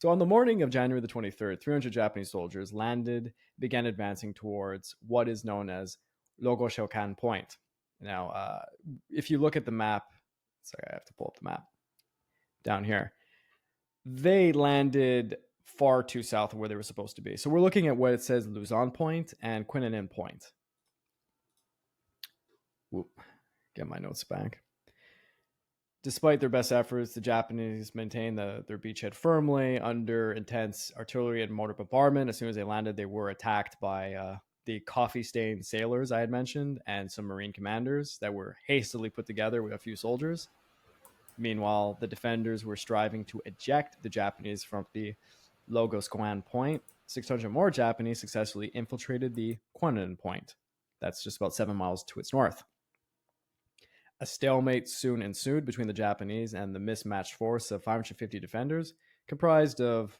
So on the morning of January the 23rd, 300 Japanese soldiers landed, began advancing towards what is known as Logoshokan Point. Now, if you look at the map, sorry, I have to pull up the map down here. They landed far too south of where they were supposed to be. So we're looking at what it says Luzon Point and Quinanin Point. Whoop, get my notes back. Despite their best efforts, the Japanese maintained their beachhead firmly under intense artillery and mortar bombardment. As soon as they landed, they were attacked by the coffee-stained sailors I had mentioned and some Marine commanders that were hastily put together with a few soldiers. Meanwhile, the defenders were striving to eject the Japanese from the Logoscoan Point. 600 more Japanese successfully infiltrated the Quinanin Point. That's just about 7 miles to its north. A stalemate soon ensued between the Japanese and the mismatched force of 550 defenders, comprised of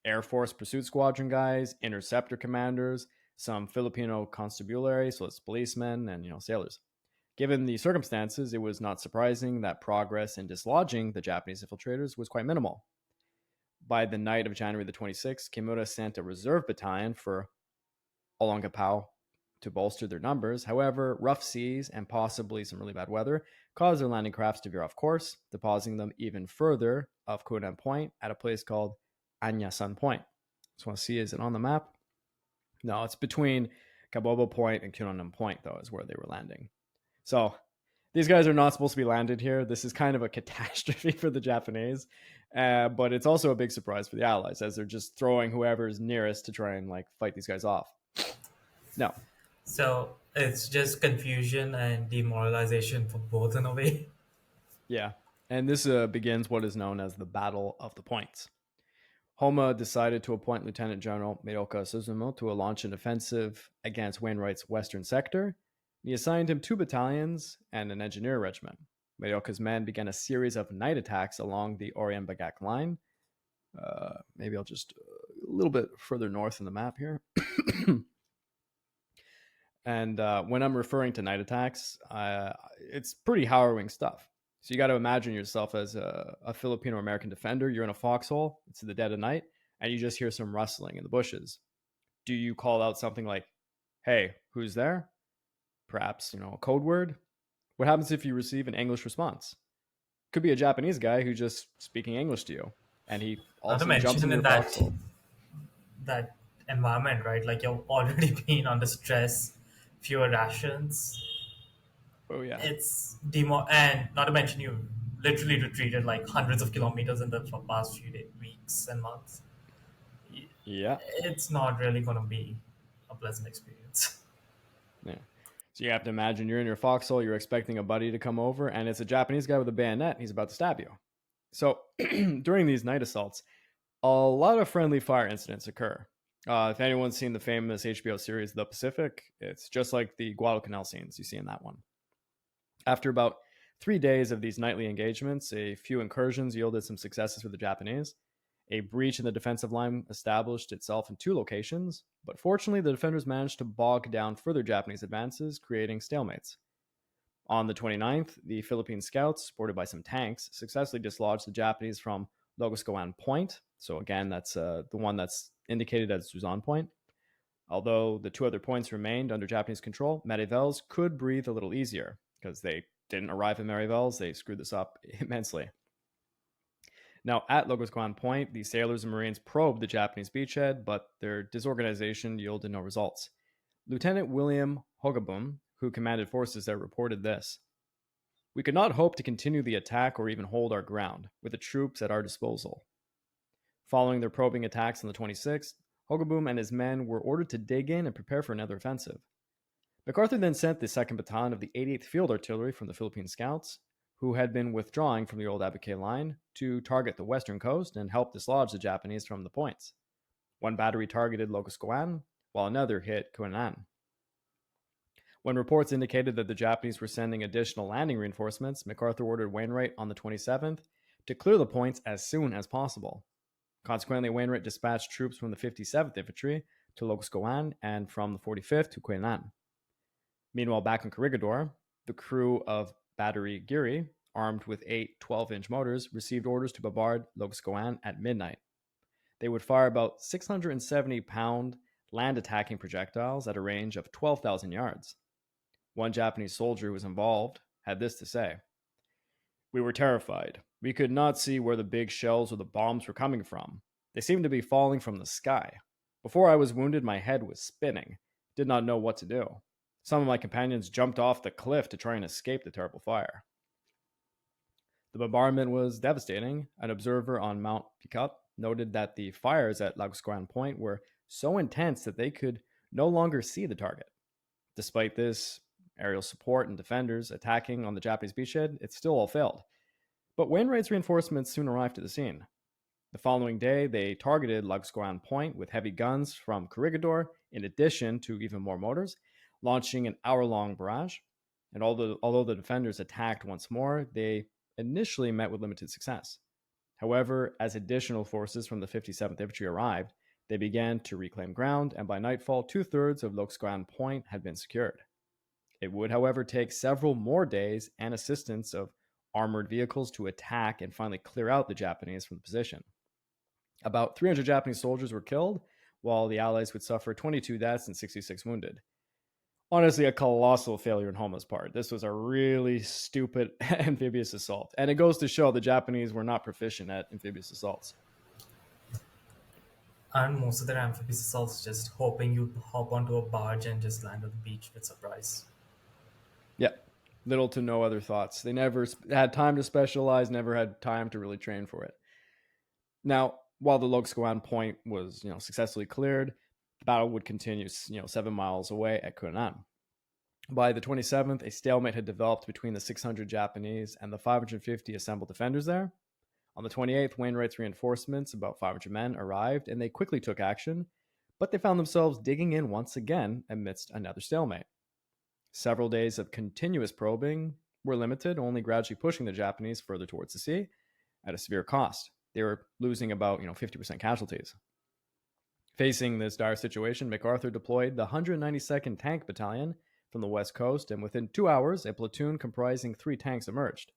Air Force Pursuit Squadron guys, interceptor commanders, some Filipino constabulary, so it's policemen and sailors. Given the circumstances, it was not surprising that progress in dislodging the Japanese infiltrators was quite minimal. By the night of January the 26th, Kimura sent a reserve battalion for Olongapow to bolster their numbers. However, rough seas and possibly some really bad weather caused their landing crafts to veer off course, depositing them even further off Quinanin Point at a place called Anyasan Point. Just want to see, is it on the map? No, it's between Kabobo Point and Quinanin Point, though, is where they were landing. So these guys are not supposed to be landed here. This is kind of a catastrophe for the Japanese, but it's also a big surprise for the Allies as they're just throwing whoever's nearest to try and fight these guys off. No. So it's just confusion and demoralization for both in a way. Yeah. And this begins what is known as the Battle of the Points. Homa decided to appoint Lieutenant General Miroka Suzumo to launch an offensive against Wainwright's western sector. He assigned him 2 battalions and an engineer regiment. Miroka's men began a series of night attacks along the Oriembagak line. Maybe I'll just a little bit further north in the map here. And when I'm referring to night attacks, it's pretty harrowing stuff. So you got to imagine yourself as a Filipino American defender. You're in a foxhole. It's in the dead of night, and you just hear some rustling in the bushes. Do you call out something like, "Hey, who's there?" Perhaps a code word. What happens if you receive an English response? Could be a Japanese guy who's just speaking English to you, and he all of Not a to sudden jumps mention into in your that foxhole. that environment, right? Like you've already been under stress, fewer rations. Oh yeah, It's demo, and not to mention you literally retreated like hundreds of kilometers in the past few weeks and months. yeah. It's not really going to be a pleasant experience. Yeah. So you have to imagine you're in your foxhole, you're expecting a buddy to come over, and it's a Japanese guy with a bayonet. He's about to stab you. So during these night assaults, a lot of friendly fire incidents occur. If anyone's seen the famous HBO series The Pacific, it's just like the Guadalcanal scenes you see in that one. After about 3 days of these nightly engagements, a few incursions yielded some successes for the Japanese. A breach in the defensive line established itself in 2 locations, but fortunately, the defenders managed to bog down further Japanese advances, creating stalemates. On the 29th, the Philippine scouts, supported by some tanks, successfully dislodged the Japanese from Logoscoan Point. So, again, that's the one that's indicated as Luzon Point. Although the 2 other points remained under Japanese control, Marivels could breathe a little easier because they didn't arrive at Marivels. They screwed this up immensely. Now, at Logoscoan Point, the sailors and Marines probed the Japanese beachhead, but their disorganization yielded no results. Lieutenant William Hogabum, who commanded forces there, reported this: "We could not hope to continue the attack or even hold our ground with the troops at our disposal." Following their probing attacks on the 26th, Hogabum and his men were ordered to dig in and prepare for another offensive. MacArthur then sent the 2nd Battalion of the 88th Field Artillery from the Philippine Scouts, who had been withdrawing from the old Abuque line, to target the western coast and help dislodge the Japanese from the points. One battery targeted Logoscoan, while another hit Quinanan. When reports indicated that the Japanese were sending additional landing reinforcements, MacArthur ordered Wainwright on the 27th to clear the points as soon as possible. Consequently, Wainwright dispatched troops from the 57th Infantry to Logoscoan and from the 45th to Quinanan. Meanwhile, back in Corregidor, the crew of Battery Geary, armed with 8 12-inch motors, received orders to bombard Logoscoan at midnight. They would fire about 670-pound land attacking projectiles at a range of 12,000 yards. One Japanese soldier who was involved had this to say: "We were terrified. We could not see where the big shells or the bombs were coming from. They seemed to be falling from the sky. Before I was wounded, my head was spinning. Did not know what to do. Some of my companions jumped off the cliff to try and escape the terrible fire." The bombardment was devastating. An observer on Mount Picat noted that the fires at Lagosquan Point were so intense that they could no longer see the target. Despite this, aerial support and defenders attacking on the Japanese beachhead, it still all failed. But Wainwright's reinforcements soon arrived to the scene. The following day, they targeted Lagosquan Point with heavy guns from Corregidor, in addition to even more mortars, launching an hour-long barrage. And although the defenders attacked once more, they initially met with limited success. However, as additional forces from the 57th Infantry arrived, they began to reclaim ground, and by nightfall, two-thirds of Lagosquan Point had been secured. It would, however, take several more days and assistance of armored vehicles to attack and finally clear out the Japanese from the position. About 300 Japanese soldiers were killed, while the Allies would suffer 22 deaths and 66 wounded. Honestly, a colossal failure on Homa's part. This was a really stupid amphibious assault, and it goes to show the Japanese were not proficient at amphibious assaults. And most of their amphibious assaults just hoping you hop onto a barge and just land on the beach with surprise. Yeah, little to no other thoughts. They never had time to specialize, never had time to really train for it. Now, while the Logosquan Point was, successfully cleared, the battle would continue, 7 miles away at Palanan. By the 27th, a stalemate had developed between the 600 Japanese and the 550 assembled defenders there. On the 28th, Wainwright's reinforcements, about 500 men, arrived, and they quickly took action, but they found themselves digging in once again amidst another stalemate. Several days of continuous probing were limited, only gradually pushing the Japanese further towards the sea at a severe cost. They were losing about 50% casualties. Facing this dire situation, MacArthur deployed the 192nd Tank Battalion from the west coast, and within 2 hours, a platoon comprising 3 tanks emerged.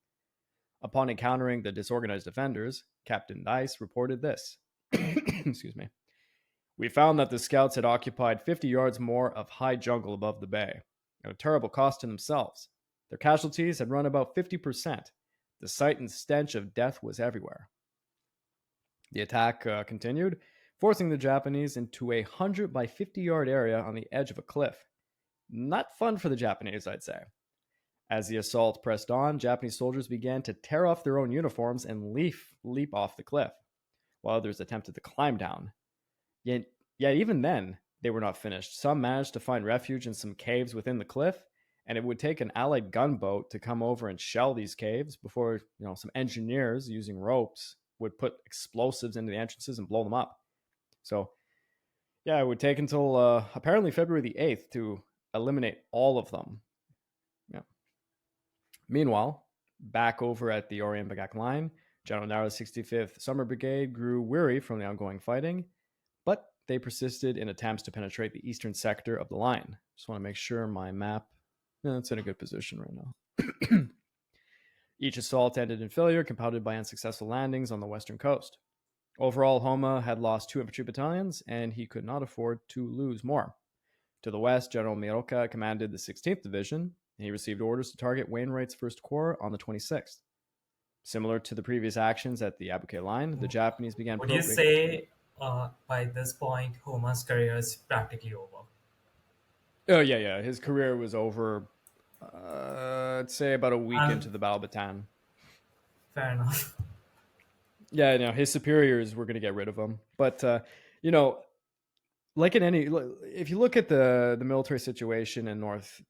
Upon encountering the disorganized defenders, Captain Dice reported this. Excuse me. "We found that the scouts had occupied 50 yards more of high jungle above the bay, at a terrible cost to themselves. Their casualties had run about 50%. The sight and stench of death was everywhere." The attack continued, forcing the Japanese into a 100 by 50-yard area on the edge of a cliff. Not fun for the Japanese, I'd say. As the assault pressed on, Japanese soldiers began to tear off their own uniforms and leap off the cliff, while others attempted to climb down. Yet even then, they were not finished. Some managed to find refuge in some caves within the cliff, and it would take an Allied gunboat to come over and shell these caves before some engineers using ropes would put explosives into the entrances and blow them up. So, yeah, it would take until apparently February the 8th to eliminate all of them. Yeah. Meanwhile, back over at the Orient Bagak line, General Nara's 65th Summer Brigade grew weary from the ongoing fighting, but they persisted in attempts to penetrate the eastern sector of the line. Just want to make sure my map, it's in a good position right now. Each assault ended in failure, compounded by unsuccessful landings on the western coast. Overall, Homa had lost 2 infantry battalions, and he could not afford to lose more. To the west, General Miroka commanded the 16th Division, and he received orders to target Wainwright's 1st Corps on the 26th. Similar to the previous actions at the Abuke line, the Japanese began Would you probing. say by this point Homa's career is practically over? Oh, yeah. His career was over, I'd say, about a week into the Battle of Bataan. Fair enough. Yeah, his superiors were going to get rid of him. But, like in any, if you look at the military situation in North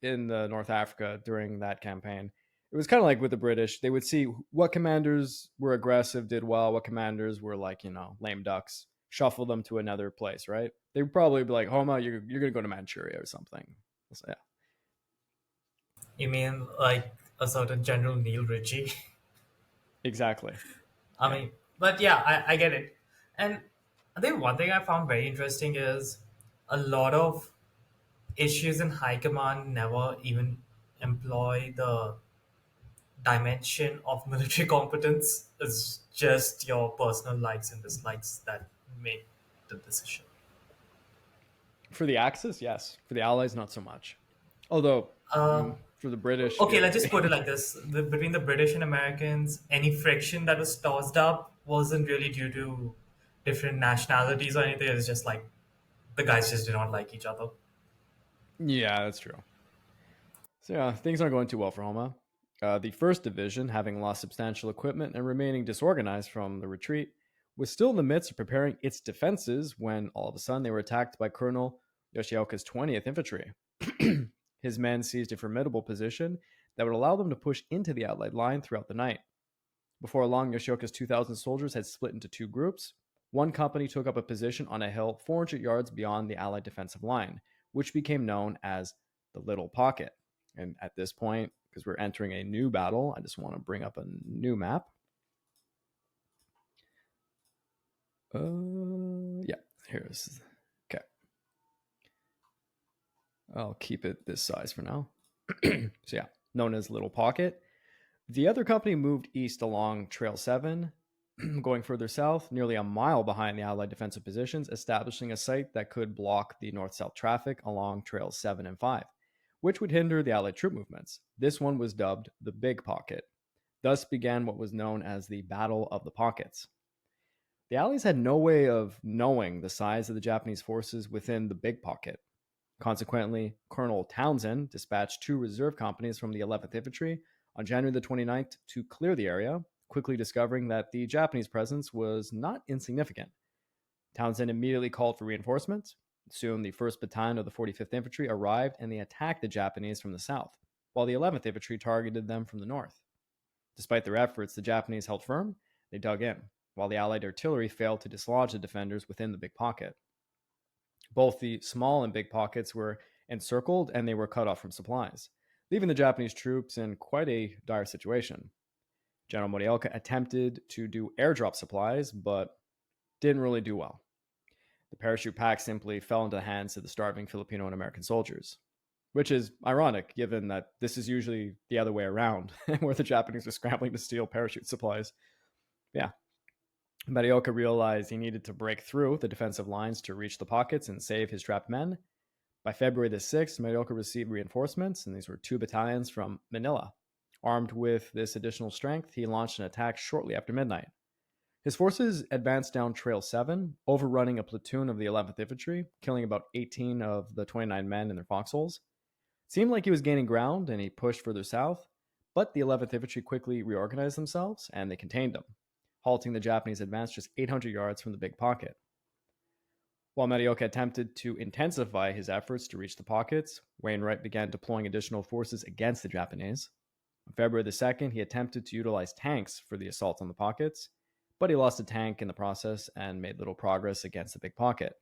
Africa during that campaign, it was kind of like with the British. They would see what commanders were aggressive, did well, what commanders were lame ducks, shuffle them to another place, right? They would probably be like, Homa, you're going to go to Manchuria or something. So, yeah. You mean like a certain General Neil Ritchie? Exactly. I mean, but yeah, I get it. And I think one thing I found very interesting is a lot of issues in high command never even employ the dimension of military competence. It's just your personal likes and dislikes that make the decision. For the Axis, yes. For the Allies, not so much. Although, for the British, Okay, yeah. let's just put it like this: between the British and Americans, any friction that was tossed up wasn't really due to different nationalities or anything. It's just like the guys just did not like each other. Yeah, that's true. So yeah, things aren't going too well for Homa. The first division, having lost substantial equipment and remaining disorganized from the retreat, was still in the midst of preparing its defenses when all of a sudden they were attacked by Colonel Yoshioka's 20th Infantry. His men seized a formidable position that would allow them to push into the Allied line throughout the night. Before long, Yoshioka's 2,000 soldiers had split into two groups. One company took up a position on a hill 400 yards beyond the Allied defensive line, which became known as the Little Pocket. And at this point, because we're entering a new battle, I just want to bring up a new map. Yeah, here's okay. I'll keep it this size for now. So yeah, known as Little Pocket. The other company moved east along Trail 7, going further south, nearly a mile behind the Allied defensive positions, establishing a site that could block the north-south traffic along Trails 7 and 5, which would hinder the Allied troop movements. This one was dubbed the Big Pocket. Thus began what was known as the Battle of the Pockets. The Allies had no way of knowing the size of the Japanese forces within the Big Pocket. Consequently, Colonel Townsend dispatched two reserve companies from the 11th Infantry on January the 29th to clear the area, quickly discovering that the Japanese presence was not insignificant. Townsend immediately called for reinforcements. Soon, the 1st Battalion of the 45th Infantry arrived and they attacked the Japanese from the south, while the 11th Infantry targeted them from the north. Despite their efforts, the Japanese held firm. They dug in, while the Allied artillery failed to dislodge the defenders within the Big Pocket. Both the small and big pockets were encircled and they were cut off from supplies, leaving the Japanese troops in quite a dire situation. General Morioka attempted to do airdrop supplies, but didn't really do well. The parachute pack simply fell into the hands of the starving Filipino and American soldiers, which is ironic given that this is usually the other way around, where the Japanese are scrambling to steal parachute supplies. Yeah, Morioka realized he needed to break through the defensive lines to reach the pockets and save his trapped men. By February the 6th, Morioka received reinforcements, and these were two battalions from Manila. Armed with this additional strength, he launched an attack shortly after midnight. His forces advanced down Trail 7, overrunning a platoon of the 11th Infantry, killing about 18 of the 29 men in their foxholes. It seemed like he was gaining ground, and he pushed further south, but the 11th Infantry quickly reorganized themselves, and they contained him, halting the Japanese advance just 800 yards from the Big Pocket. While Morioka attempted to intensify his efforts to reach the pockets, Wainwright began deploying additional forces against the Japanese. On February the 2nd, he attempted to utilize tanks for the assault on the pockets, but he lost a tank in the process and made little progress against the Big Pocket.